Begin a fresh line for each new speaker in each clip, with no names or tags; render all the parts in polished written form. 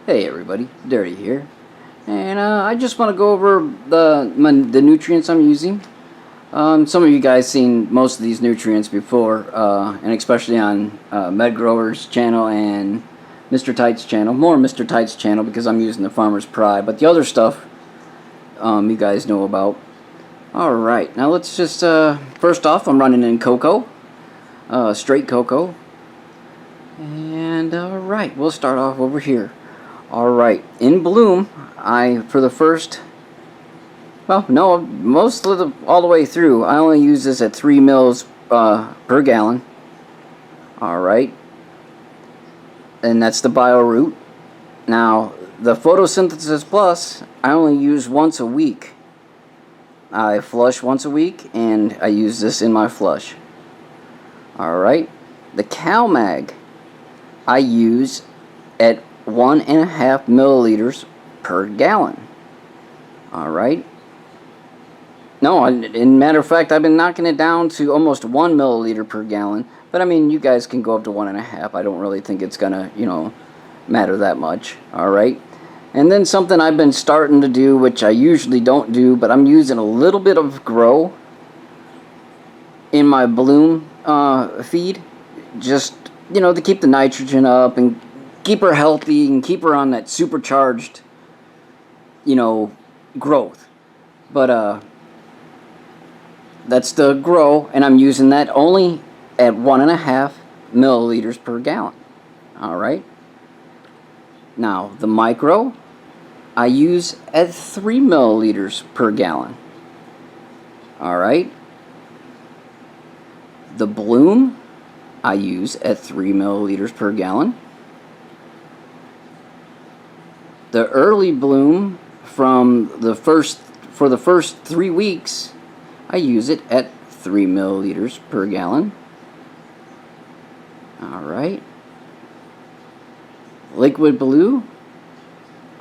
Hey everybody, Dirty here, and I just want to go over the nutrients I'm using. Some of you guys seen most of these nutrients before, and especially on MedGrower's channel and Mr. Tight's channel. More Mr. Tight's channel because I'm using the Farmer's Pride, but the other stuff you guys know about. Alright, now let's just, first off, I'm running in cocoa, straight cocoa, and alright, we'll start off over here. Alright, in bloom, for the first, well, no, most of all the way through, I only use this at 3 mils per gallon. Alright, and that's the BioRoot. Now, the Photosynthesis Plus, I only use once a week. I flush once a week, and I use this in my flush. Alright, the CalMag, I use at 1.5 milliliters per gallon. Alright. No, in matter of fact, I've been knocking it down to almost 1 milliliter per gallon. But I mean, you guys can go up to 1.5. I don't really think it's gonna, matter that much. Alright. And then something I've been starting to do, which I usually don't do, but I'm using a little bit of Grow in my bloom feed. Just, to keep the nitrogen up and keep her healthy and keep her on that supercharged, growth. But, that's the Grow, and I'm using that only at 1.5 milliliters per gallon. Alright. Now, the Micro, I use at 3 milliliters per gallon. Alright. The Bloom, I use at 3 milliliters per gallon. The Early Bloom for the first 3 weeks, I use it at 3 milliliters per gallon. Alright. Liquid Blue.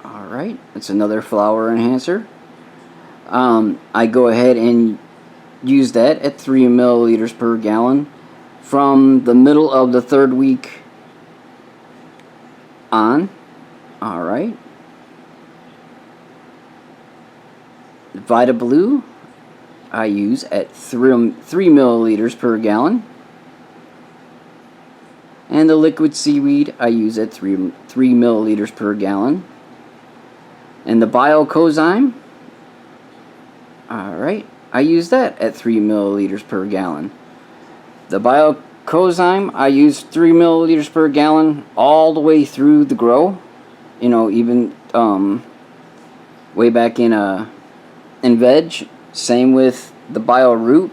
Alright, that's another flower enhancer. I go ahead and use that at 3 milliliters per gallon from the middle of the 3rd week on. Alright. Vita Blue, I use at 3 milliliters per gallon. And the Liquid Seaweed, I use at 3 milliliters per gallon. And the Biocozyme, alright, I use that at 3 milliliters per gallon. The Biocozyme, I use 3 milliliters per gallon all the way through the grow. Even way back in veg. Same with the BioRoot.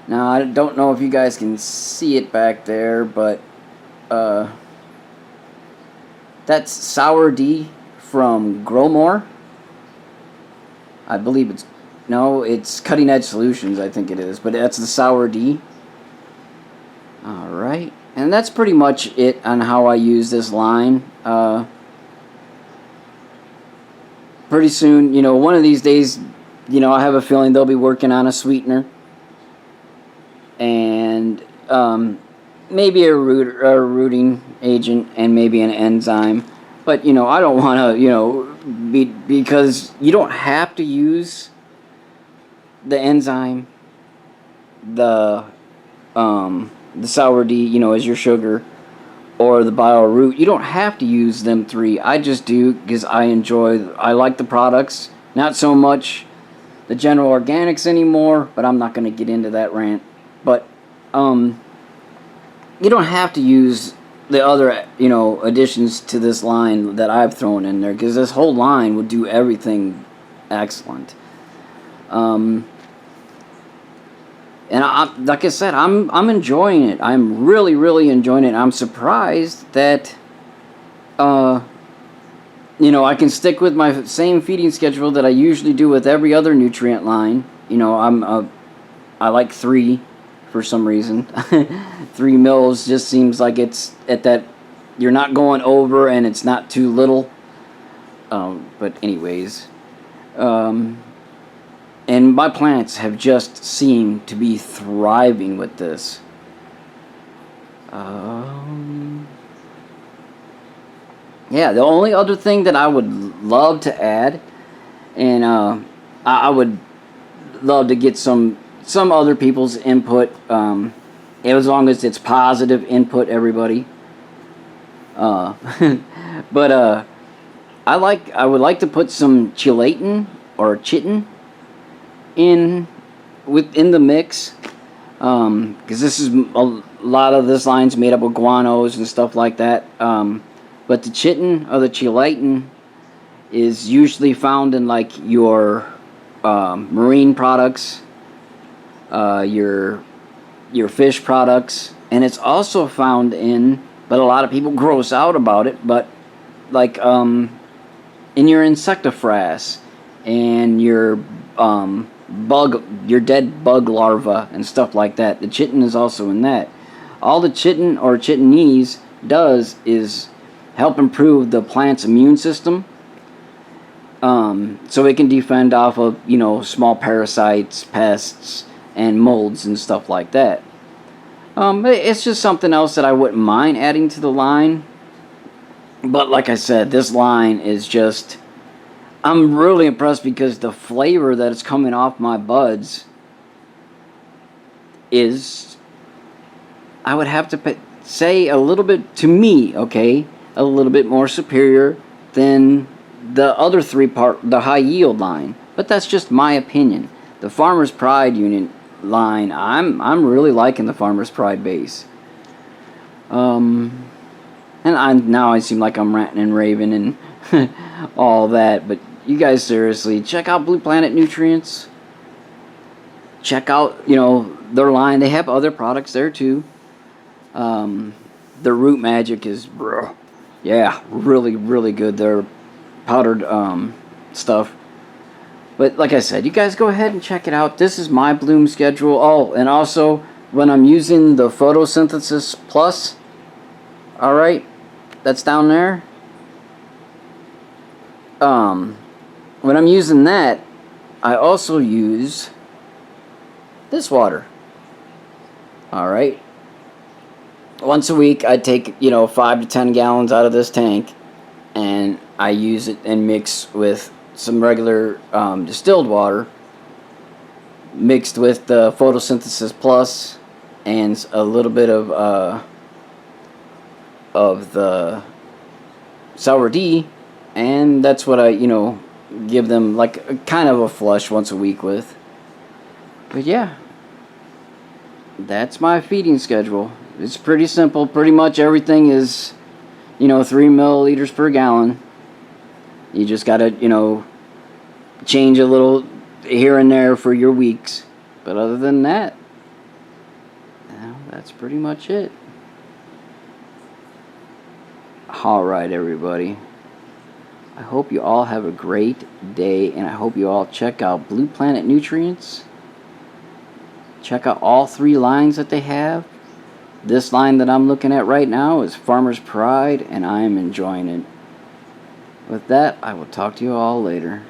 Now, I don't know if you guys can see it back there, but that's Sour D from Grow More. I believe it's Cutting Edge Solutions, I think it is, but that's the Sour D. Alright, and that's pretty much it on how I use this line. Pretty soon, one of these days, I have a feeling they'll be working on a sweetener. And maybe a rooting agent and maybe an enzyme. But, I don't want to, because you don't have to use the enzyme, the Sour D, as your sugar, or the BioRoot. You don't have to use them 3. I just do because I like the products. Not so much the General Organics anymore, but I'm not going to get into that rant. But you don't have to use the other additions to this line that I've thrown in there, because this whole line would do everything excellent. And like I said, I'm enjoying it. I'm really, really enjoying it. I'm surprised that I can stick with my same feeding schedule that I usually do with every other nutrient line. I like 3 for some reason. 3 mils just seems like it's at that, you're not going over and it's not too little. But anyways, and my plants have just seemed to be thriving with this. yeah, the only other thing that I would love to add, and I would love to get some other people's input, as long as it's positive input, everybody. Uh, but I would like to put some chelatin or chitin in within the mix, because this is a lot of this line's made up of guanos and stuff like that. But the chitin or the chelatin is usually found in like your marine products, your fish products, and it's also found in. But a lot of people gross out about it. But like in your insectifrass and your your dead bug larva and stuff like that. The chitin is also in that. All the chitin or chitinese does is help improve the plant's immune system, so it can defend off of, small parasites, pests, and molds and stuff like that. It's just something else that I wouldn't mind adding to the line. But like I said, this line is just, I'm really impressed because the flavor that is coming off my buds is, I would have to say, a little bit, to me, okay, a little bit more superior than the other the high yield line. But that's just my opinion. The Farmer's Pride unit line, I'm really liking the Farmer's Pride base. And now I seem like I'm ranting and raving and all that, but you guys, seriously, check out Blue Planet Nutrients. Check out, their line. They have other products there too. Their Root Magic is, really, really good. Their powdered stuff. But like I said, you guys go ahead and check it out. This is my bloom schedule. Oh, and also when I'm using the Photosynthesis Plus, alright, that's down there. When I'm using that, I also use this water. Alright. Once a week, I take, 5 to 10 gallons out of this tank, and I use it and mix with some regular distilled water mixed with the Photosynthesis Plus and a little bit of the Sour D, and that's what I give them, like a kind of a flush once a week with. But yeah, that's my feeding schedule. It's pretty simple. Pretty much everything is 3 milliliters per gallon. You just gotta, change a little here and there for your weeks. But other than that, that's pretty much it. Alright, everybody. I hope you all have a great day, and I hope you all check out Blue Planet Nutrients. Check out all 3 lines that they have. This line that I'm looking at right now is Farmer's Pride, and I am enjoying it. With that, I will talk to you all later.